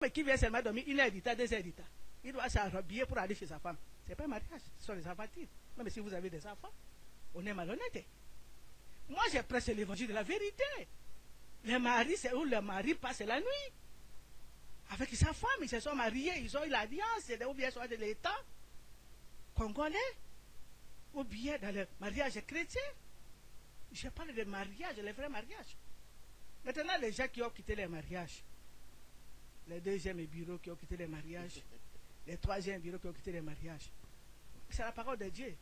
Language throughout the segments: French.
qui vient seulement dormir 1 heure d'état, 2 heures d'état. Il doit s'habiller pour aller chez sa femme. Ce n'est pas un mariage, ce sont les aventures. Même si vous avez des enfants, on est malhonnête. Moi, je prêche l'évangile de la vérité. Les maris, c'est où le mari passe la nuit. Avec sa femme, ils se sont mariés, ils ont eu l'alliance, ou bien soit de l'État congolais, ou bien dans le mariage chrétien. Je parle de mariage, les vrais mariages. Maintenant, les gens qui ont quitté les mariages, les deuxièmes bureaux qui ont quitté les mariages, les troisièmes bureaux qui ont quitté les mariages, c'est la parole de Dieu.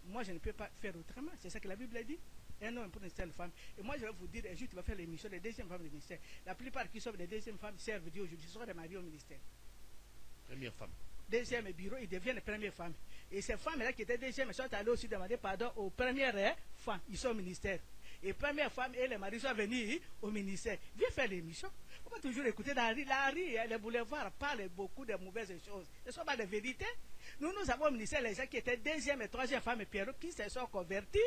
Moi, je ne peux pas faire autrement. C'est ça que la Bible dit. Un homme pour une seule femme. Et moi, je vais vous dire, un jour, tu vas faire l'émission des deuxièmes femmes du ministère. La plupart qui sont des deuxièmes femmes servent Dieu aujourd'hui. Ce sont des maris au ministère. Première femme. Deuxième bureau, ils deviennent les premières femmes. Et ces femmes-là qui étaient deuxièmes sont allées aussi demander pardon aux premières femmes. Ils sont au ministère. Et premières femmes et les maris sont venus au ministère. Viens faire l'émission. On va toujours écouter la rue, les boulevards parlent beaucoup de mauvaises choses. Ce ne sont pas des vérités. Nous avons au ministère les gens qui étaient deuxième et troisième femmes et Pierrot qui se sont convertis,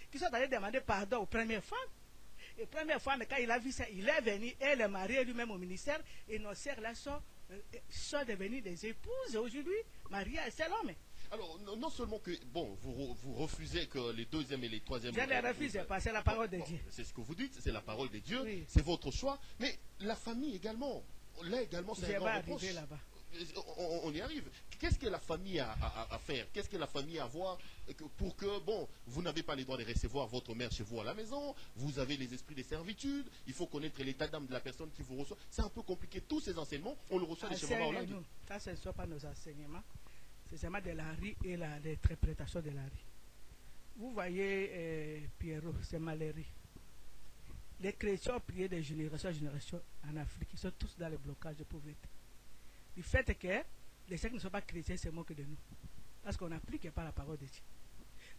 qui sont allés demander pardon aux premières femmes. Et première femme, quand il a vu ça, il est venu, et le mari lui-même au ministère, et nos sœurs là sont devenues des épouses aujourd'hui. Maria, c'est l'homme. Alors, non seulement que, bon, vous refusez que les deuxièmes et les troisièmes... Je ne les refuse pas, c'est la parole de Dieu. C'est ce que vous dites, c'est la parole de Dieu, oui. C'est votre choix, mais la famille également, là également, c'est un grand reproche. Là-bas. On y arrive. Qu'est-ce que la famille a à faire? Qu'est-ce que la famille a à voir pour que, bon, vous n'avez pas les droits de recevoir votre mère chez vous à la maison, vous avez les esprits de servitude, il faut connaître l'état d'âme de la personne qui vous reçoit. C'est un peu compliqué. Tous ces enseignements, on le reçoit de chez Maman Hollande. Ça, ce ne sont pas nos enseignements. C'est seulement de la rue et l'interprétation de la rue. Vous voyez, Pierrot, c'est malheureux. Les chrétiens ont prié de génération en génération en Afrique. Ils sont tous dans le blocage de pauvreté. Du fait que les gens qui ne sont pas chrétiens se moquent de nous. Parce qu'on n'applique pas la parole de Dieu.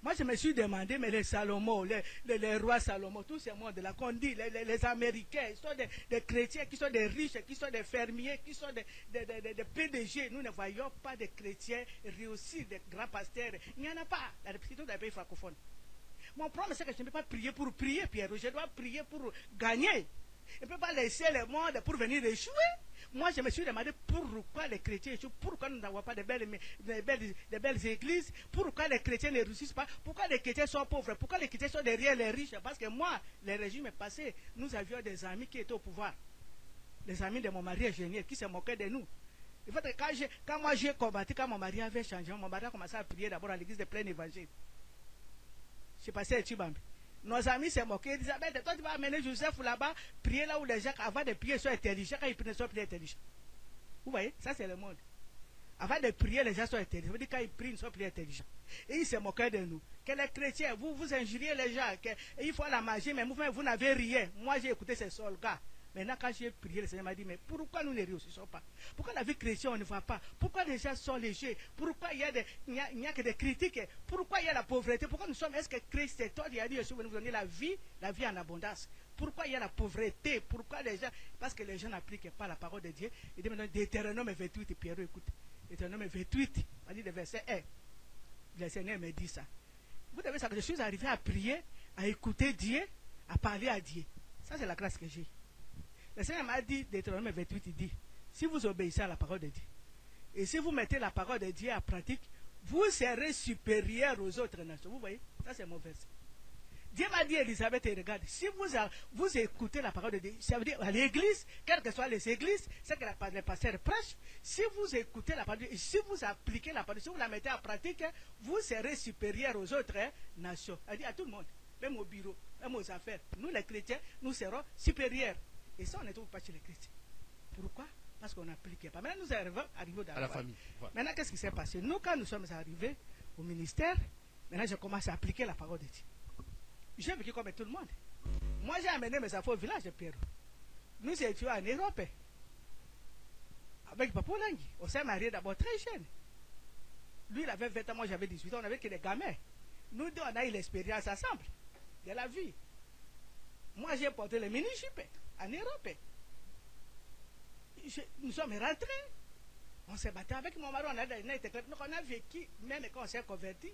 Moi, je me suis demandé, mais les Salomon, les rois Salomon, tous ces mondes là qu'on dit, les Américains, ils sont des chrétiens, qui sont des riches, qui sont des fermiers, qui sont des PDG. Nous ne voyons pas de chrétiens réussir, des grands pasteurs. Il n'y en a pas dans les pays francophones. Mon problème, c'est que je ne peux pas prier pour prier, Pierre. Je dois prier pour gagner. Je ne peux pas laisser le monde pour venir échouer. Moi, je me suis demandé pourquoi les chrétiens échouent, pourquoi nous n'avons pas de belles églises, pourquoi les chrétiens ne réussissent pas, pourquoi les chrétiens sont pauvres, pourquoi les chrétiens sont derrière les riches. Parce que moi, les régimes passés, nous avions des amis qui étaient au pouvoir. Les amis de mon mari ingénieur qui se moquaient de nous. Il faut que quand moi j'ai combattu, quand mon mari avait changé, mon mari a commencé à prier d'abord à l'église de plein évangile. Je suis passé à Tchibambi. Nos amis se moquaient, ils disaient, toi tu vas amener Joseph là-bas, prier là où les gens, avant de prier, sont intelligents, quand ils prient, sont plus intelligents. Vous voyez, ça c'est le monde. Avant de prier, les gens sont intelligents. Ça veut dire quand ils prient, ils sont plus intelligents. Et ils se moquaient de nous. Que les chrétiens, vous injuriez les gens, il faut la magie, mais vous n'avez rien. Moi j'ai écouté ces soldats. Maintenant, quand j'ai prié, le Seigneur m'a dit, mais pourquoi nous ne réussissons pas? Pourquoi la vie chrétienne, on ne voit pas? Pourquoi les gens sont légers? Pourquoi il n'y a que des critiques? Pourquoi il y a la pauvreté? Pourquoi nous sommes, est-ce que Christ est toi, il a dit, je vais nous donner la vie en abondance? Pourquoi il y a la pauvreté? Pourquoi les gens, parce que les gens n'appliquent pas la parole de Dieu. Il dit maintenant, Deutéronome 28, Pierrot, écoute. Deutéronome 28, on dit le verset 1. Le Seigneur me dit ça. Vous devez savoir que je suis arrivé à prier, à écouter Dieu, à parler à Dieu. Ça, c'est la grâce que j'ai. Le Seigneur m'a dit, Deutéronome 28, il dit, si vous obéissez à la parole de Dieu, et si vous mettez la parole de Dieu en pratique, vous serez supérieur aux autres nations. Vous voyez, ça c'est mon verset. Dieu m'a dit, Elisabeth, et regarde, si vous écoutez la parole de Dieu, ça veut dire à l'église, quelles que soient les églises, c'est que les pasteurs prêchent, si vous écoutez la parole de Dieu, et si vous appliquez la parole, si vous la mettez en pratique, vous serez supérieur aux autres nations. Elle dit à tout le monde, même au bureau, même aux affaires. Nous les chrétiens, nous serons supérieurs. Et ça, on ne trouve pas chez les chrétiens. Pourquoi? Parce qu'on n'appliquait pas. Maintenant, nous arrivons dans la famille. Voilà. Maintenant, qu'est-ce qui s'est passé? Nous, quand nous sommes arrivés au ministère, maintenant, je commence à appliquer la parole de Dieu. J'ai vécu comme tout le monde. Moi, j'ai amené mes enfants au village de Pierrot. Nous étions en Europe. Avec Papa Langui. On s'est mariés d'abord très jeune. Lui, il avait 20 ans, moi, j'avais 18 ans. On avait que des gamins. Nous deux, on a eu l'expérience ensemble de la vie. Moi, j'ai porté le mini-jupe en Europe. Nous sommes rentrés. On s'est battu avec mon mari. On a vécu, même quand on s'est converti,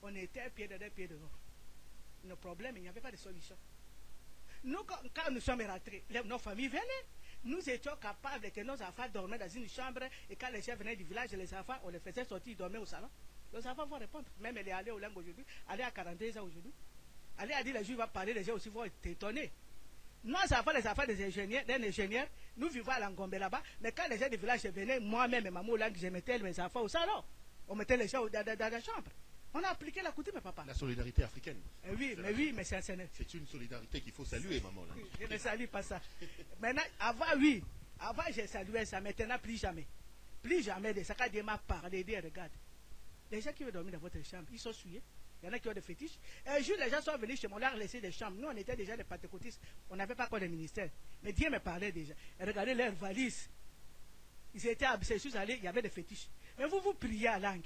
on était pied dedans, pied dehors. Nos problèmes, il n'y avait pas de solution. Nous, quand nous sommes rentrés, nos familles venaient. Nous étions capables que nos enfants dormaient dans une chambre et quand les chefs venaient du village, les enfants, on les faisait sortir, ils dormaient au salon. Les enfants vont répondre. Même elle est allée au Lang aujourd'hui, elle est à 42 ans aujourd'hui. Elle a dit les Juifs vont parler, les gens aussi vont être étonnés. Nos enfants, les enfants des ingénieurs, d'un ingénieur, nous vivons à Langombe là-bas, mais quand les gens du village venaient, moi-même et maman au Lang, je mettais mes enfants au salon. On mettait les gens dans la chambre. On a appliqué la coutume, papa. La solidarité africaine. Oui, mais c'est une solidarité qu'il faut saluer, maman. Là. Je ne salue pas ça. Maintenant, avant, oui. Avant, j'ai salué ça. Maintenant, plus jamais. Plus jamais de ça. Quand Dieu m'a parlé, Dieu regarde. Les gens qui veulent dormir dans votre chambre, ils sont souillés. Il y en a qui ont des fétiches. Un jour, les gens sont venus chez moi, on leur a laissé des chambres. Nous, on était déjà des pentecôtistes. On n'avait pas encore de ministère. Mais Dieu me parlait déjà. Et regardez leurs valises. Ils étaient habillés. Il y avait des fétiches. Mais vous priez à langue.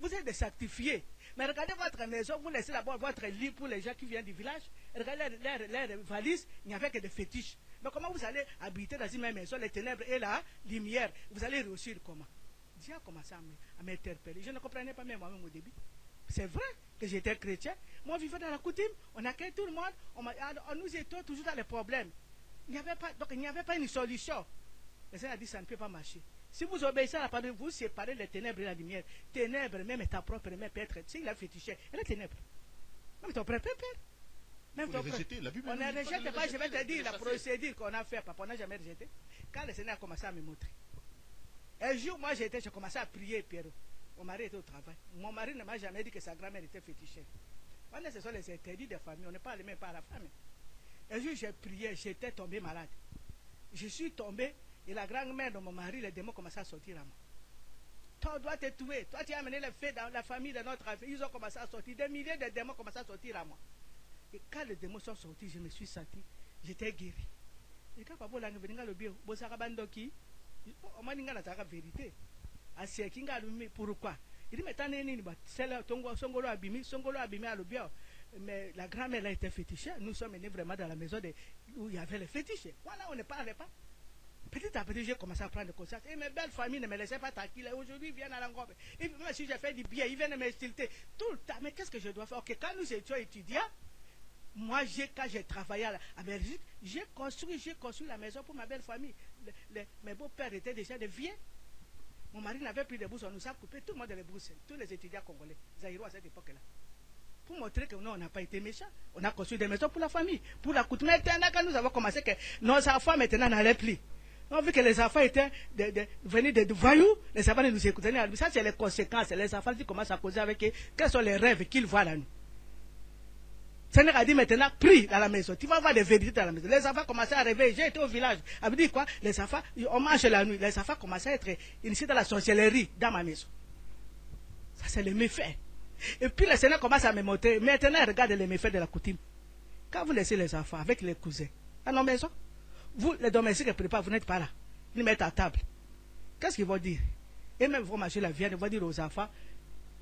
Vous êtes des sanctifiés. Mais regardez votre maison, vous laissez d'abord votre lit pour les gens qui viennent du village. Regardez leurs valises, il n'y avait que des fétiches. Mais comment vous allez habiter dans une même maison, les ténèbres et la lumière? Vous allez réussir comment? Dieu a commencé à m'interpeller. Je ne comprenais pas même moi-même au début. C'est vrai que j'étais chrétien. Moi, je vivais dans la coutume, on accueille tout le monde, nous étions toujours dans les problèmes. Donc il n'y avait pas une solution. Le Seigneur a dit ça ne peut pas marcher. Si vous obéissez à la parole, vous séparez les ténèbres et la lumière. Ténèbres, même ta propre mère peut être. S'il a fétiché, elle est ténèbre. Même ton propre père. Même ton propre. On ne rejette pas, je vais te dire la procédure qu'on a fait, papa, on n'a jamais rejeté. Quand le Seigneur a commencé à me montrer. Un jour, moi j'ai commencé à prier, Pierrot. Mon mari était au travail. Mon mari ne m'a jamais dit que sa grand-mère était fétichée. Pendant ce sont les interdits des familles, on ne parle même pas à la famille. Un jour, j'ai prié, j'étais tombé malade. Je suis tombé. Et la grand-mère de mon mari, les démons commençaient à sortir à moi. Toi, dois te tuer. Toi, tu as amené les faits dans la famille de notre affaire. Ils ont commencé à sortir. Des milliers de démons ont commencé à sortir à moi. Et quand les démons sont sortis, je me suis senti, j'étais guéri. Et quand papa l'a venu le bio, Bosarabandoki, on m'a dit que la vérité. Assez qui a lui pourquoi? Il dit, mais t'en es ni c'est là, Songolo abîmé à le bio. Mais la grand-mère a été fétichée. Nous sommes venus vraiment dans la maison où il y avait les fétiches. Voilà, on ne parlait pas. Petit à petit, j'ai commencé à prendre conscience. Et mes belles familles ne me laissaient pas tranquille. Aujourd'hui, ils viennent à l'Angombe. Et moi, si j'ai fait du bien, ils viennent m'insulter tout le temps. Mais qu'est-ce que je dois faire? Quand nous étions étudiants, moi, quand j'ai travaillé à Belgique, j'ai construit la maison pour ma belle famille. Mes beaux-pères étaient déjà des vieux. Mon mari n'avait plus de bourse, on nous a coupé tout le monde de les bourses. Tous les étudiants congolais, Zaïrois à cette époque-là. Pour montrer que nous, on n'a pas été méchants. On a construit des maisons pour la famille, pour la coutume. Maintenant, quand nous avons commencé, que nos enfants maintenant n'allaient plus. On a vu que les enfants étaient venus de voyous, les enfants ne nous écoutaient pas. Ça, c'est les conséquences. Les enfants qui commencent à causer avec eux, quels sont les rêves qu'ils voient là. Le Seigneur a dit maintenant, prie dans la maison. Tu vas voir des vérités dans la maison. Les enfants commençaient à rêver. J'ai été au village. Elle me dit quoi? Les enfants, on mange la nuit. Les enfants commençaient à être initiés dans la sorcellerie dans ma maison. Ça, c'est les méfaits. Et puis le Seigneur commence à me montrer. Maintenant, regarde les méfaits de la coutume. Quand vous laissez les enfants avec les cousins dans nos maisons, vous, les domestiques préparent, vous n'êtes pas là. Ils mettent à table. Qu'est-ce qu'ils vont dire? Et même vont manger la viande, ils vont dire aux enfants,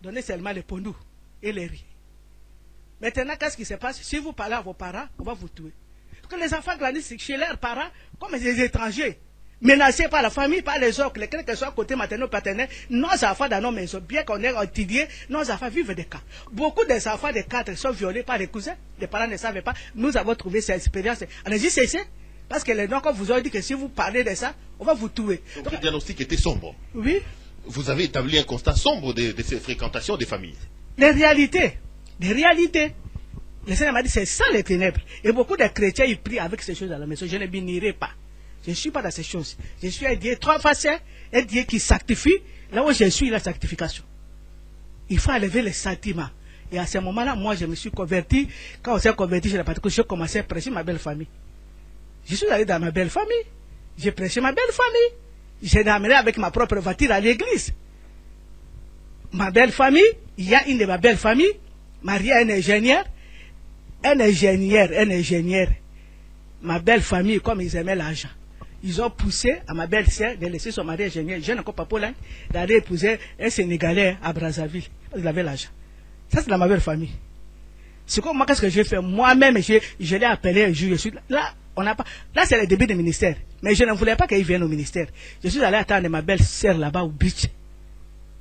donnez seulement les pondous et les riz. Maintenant, qu'est-ce qui se passe? Si vous parlez à vos parents, on va vous tuer. Parce que les enfants grandissent chez leurs parents comme des étrangers, menacés par la famille, par les autres, quel que soit côté maternel ou paternel. Nos enfants dans nos maisons, bien qu'on ait étudié, nos enfants vivent des cas. Beaucoup des enfants des cadres sont violés par les cousins. Les parents ne savaient pas. Nous avons trouvé cette expérience. On a dit cessez. Parce que les noms, comme vous avez dit que si vous parlez de ça, on va vous tuer. Donc le diagnostic était sombre. Oui. Vous avez établi un constat sombre de ces fréquentations des familles. Les réalités. Les réalités. Le Seigneur m'a dit c'est ça les ténèbres. Et beaucoup de chrétiens, ils prient avec ces choses à la maison. Je ne bénirai pas. Je ne suis pas dans ces choses. Je suis un Dieu trois faces, un Dieu qui sanctifie. Là où je suis, la sanctification. Il faut enlever les sentiments. Et à ce moment-là, moi, je me suis converti. Quand on s'est converti, je commençais à prêcher ma belle famille. Je suis allé dans ma belle famille. J'ai prêché ma belle famille. J'ai amené avec ma propre voiture à l'église. Ma belle famille, il y a une de ma belle famille, mariée à un ingénieur. Un ingénieur. Ma belle famille, comme ils aimaient l'argent, ils ont poussé à ma belle-sœur de laisser son mari ingénieur, jeune encore pas Paulin, d'aller épouser un Sénégalais à Brazzaville. Il avait l'argent. Ça, c'est dans ma belle famille. C'est comme moi, qu'est-ce que j'ai fait? Moi-même, je l'ai appelé un jour. Je suis là. Là, c'est le début du ministère. Mais je ne voulais pas qu'il vienne au ministère. Je suis allé attendre ma belle-sœur là-bas au beach.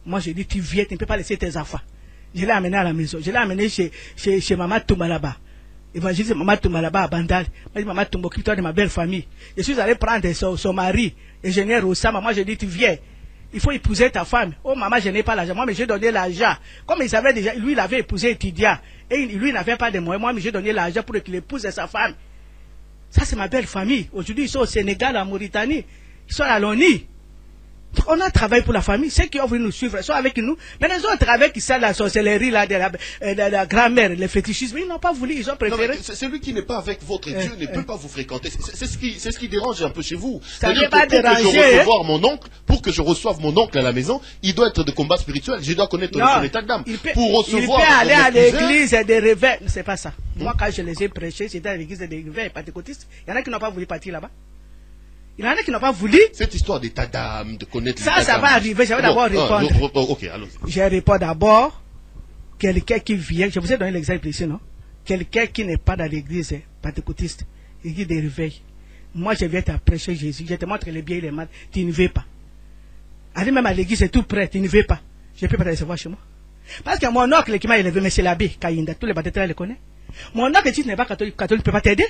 Moi, j'ai dit, tu viens, tu ne peux pas laisser tes enfants. Je l'ai amené à la maison. Je l'ai amené chez maman Touma là-bas. évangéliste Maman Toumba là-bas à Bandal. Moi, je Maman Toumba, occupe-toi de ma belle famille. Je suis allé prendre son mari, ingénieur Oussama. Moi, je dis, tu viens. Il faut épouser ta femme. Oh, maman, je n'ai pas l'argent. Moi, mais j'ai donné l'argent. Comme il savait déjà, lui, il avait épousé étudiant. Et lui, il n'avait pas de moyens. Moi, mais j'ai donné l'argent pour qu'il épouse sa femme. Ça, c'est ma belle famille. Aujourd'hui, ils sont au Sénégal, en Mauritanie. Ils sont à l'ONU. On a travaillé pour la famille. Ceux qui ont voulu nous suivre sont avec nous. Mais les autres avec qui sont la sorcellerie, là, de la grand-mère, le fétichisme, ils n'ont pas voulu, ils ont préféré. Celui qui n'est pas avec votre Dieu ne peut pas vous fréquenter. C'est ce qui dérange un peu chez vous. Ça n'est pas déranger. Pour que je reçoive mon oncle à la maison, il doit être de combat spirituel. Je dois connaître son état d'âme. Pour recevoir. Il peut aller à l'église des réveils. C'est pas ça. Moi, quand je les ai prêchés, c'était à l'église des réveils pentecôtistes. Il y en a qui n'ont pas voulu partir là-bas. Il y en a qui n'ont pas voulu. Cette histoire d'état d'âme, de connaître ça va arriver. Je vais d'abord répondre. Ok, allons-y. Je réponds d'abord. Quelqu'un qui vient, je vous ai donné l'exemple ici, non? Quelqu'un qui n'est pas dans l'église pentecôtiste, l'église des réveils. Moi, je viens te prêcher Jésus. Je te montre les biens et les mal. Tu ne veux pas. Allez même à l'église, c'est tout prêt. Tu ne veux pas. Je ne peux pas te recevoir chez moi. Parce que mon oncle qui m'a élevé, M. l'abbé Kayinda, tous les baptêmes le connaissent. Mon oncle, si tu n'es pas catholique, ne peut pas t'aider.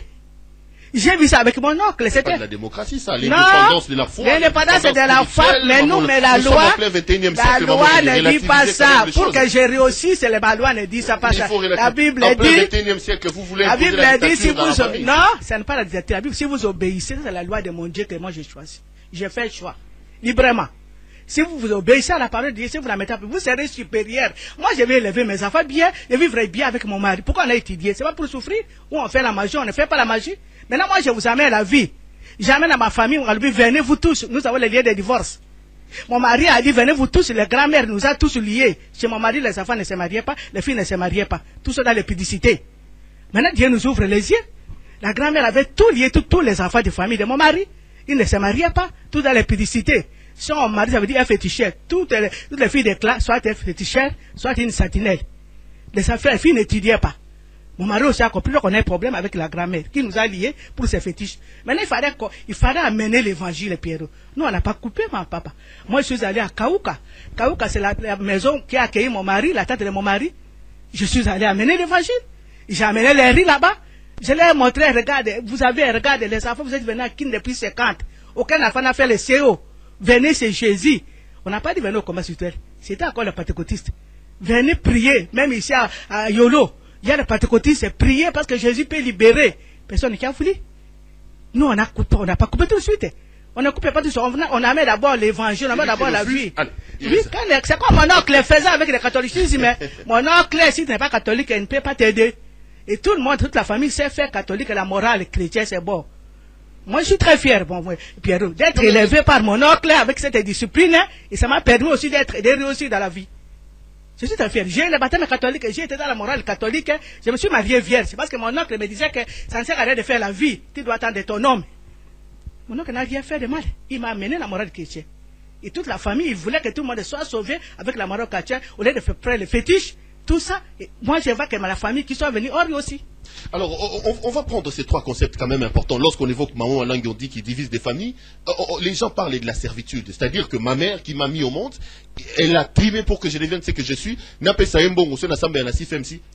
J'ai vu ça avec mon oncle. C'est pas de la démocratie, ça. L'indépendance de la foi. L'indépendance de la foi, mais nous, mais la loi ne dit pas ça. Pour que je réussisse, la loi ne dit ça pas ça. La Bible dit. La Bible dit si vous. Non, ça n'est pas la dictature. La Bible, si vous obéissez, c'est la loi de mon Dieu que moi j'ai choisi. J'ai fait le choix. Librement. Si vous obéissez à la parole de Dieu, si vous la mettez à vous serez supérieur. Moi, je vais élever mes enfants bien, je vivrai bien avec mon mari. Pourquoi on a étudié? C'est pas pour souffrir? Ou on fait la magie, on ne fait pas la magie? Maintenant, moi, je vous amène à la vie. J'amène à ma famille, on a dit, venez vous tous. Nous avons les liens de divorce. Mon mari a dit, venez vous tous. Les grand-mères nous a tous liés. Chez mon mari, les enfants ne se mariaient pas, les filles ne se mariaient pas. Tout ça dans l'épidicité. Maintenant, Dieu nous ouvre les yeux. La grand-mère avait tout lié, tous les enfants de famille de mon mari. Ils ne se mariaient pas, tout dans l'épidicité. Si on marie, ça veut dire un féticheur. Toutes les filles de classe, soit un féticheur, soit une sentinelle. Les filles n'étudiaient pas. Mon mari aussi a compris qu'on a un problème avec la grand-mère qui nous a liés pour ces fétiches. Maintenant, il fallait amener l'évangile, Pierrot. Nous, on n'a pas coupé, mon papa. Moi, je suis allé à Kaouka. Kaouka, c'est la maison qui a accueilli mon mari, la tante de mon mari. Je suis allé amener l'évangile. J'ai amené les riz là-bas. Je leur ai montré, regardez, regardez, les enfants, vous êtes venus à Kin depuis 50. Aucun enfant n'a fait le CO. Venez, c'est Jésus. On n'a pas dit venez au combat spirituel. C'était encore le pentecôtiste. Venez prier, même ici à Yolo. Il y a le pentecôtiste, prier parce que Jésus peut libérer. Personne qui a voulu. Nous, on n'a pas coupé tout de suite. On ne coupé pas tout de suite. On a mis d'abord l'évangile, on a mis d'abord la vie. Oui, c'est comme mon oncle faisait avec le catholicisme. Mon oncle, si tu n'es pas catholique, il ne peut pas t'aider. Et tout le monde, toute la famille sait faire catholique, la morale chrétienne, c'est bon. Moi, je suis très fier, Pierrot, d'être élevé par mon oncle avec cette discipline, et ça m'a permis aussi de réussir dans la vie. Je suis très fier. J'ai le baptême catholique, j'ai été dans la morale catholique, je me suis marié vierge. C'est parce que mon oncle me disait que ça ne sert à rien de faire la vie, tu dois attendre ton homme. Mon oncle n'a rien fait de mal. Il m'a amené la morale chrétienne. Et toute la famille, il voulait que tout le monde soit sauvé avec la morale chrétienne, au lieu de faire les fétiches, tout ça. Et moi, je vois que la famille qui sont venus, or aussi. Alors, on va prendre ces trois concepts quand même importants. Lorsqu'on évoque Maman Alain Gyondi qui divise des familles, les gens parlent de la servitude. C'est-à-dire que ma mère qui m'a mis au monde, elle a trimé pour que je devienne ce que je suis.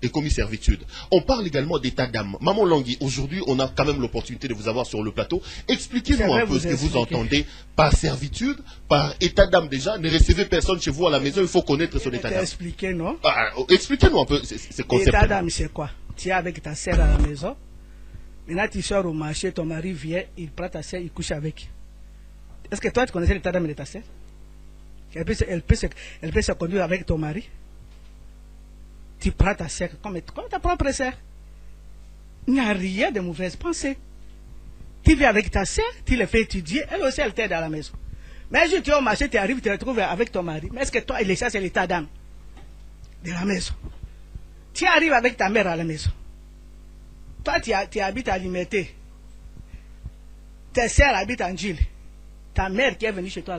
Et commis servitude. On parle également d'état d'âme. Maman Langui, aujourd'hui, on a quand même l'opportunité de vous avoir sur le plateau. Expliquez-nous un peu ce que vous entendez par servitude, par état d'âme déjà. Ne recevez personne chez vous à la maison, il faut connaître son état d'âme. Expliquez-nous. Expliquez-nous un peu ce concept. L'état d'âme, c'est quoi? Tu es avec ta sœur à la maison. Maintenant, tu sors au marché, ton mari vient, il prend ta sœur, il couche avec. Est-ce que toi, tu connaissais l'état d'âme de ta sœur? Elle peut se conduire avec ton mari. Tu prends ta sœur comme ta propre sœur. Il n'y a rien de mauvaise pensée. Tu vis avec ta sœur, tu le fais étudier, elle aussi, elle t'aide à la maison. Mais un jour, tu es au marché, tu arrives, tu te retrouves avec ton mari. Mais est-ce que toi, ça, c'est l'état d'âme de la maison? Tu arrives avec ta mère à la maison. Toi, tu habites à Limité. Ta sœur habite en Gilles. Ta mère qui est venue chez toi.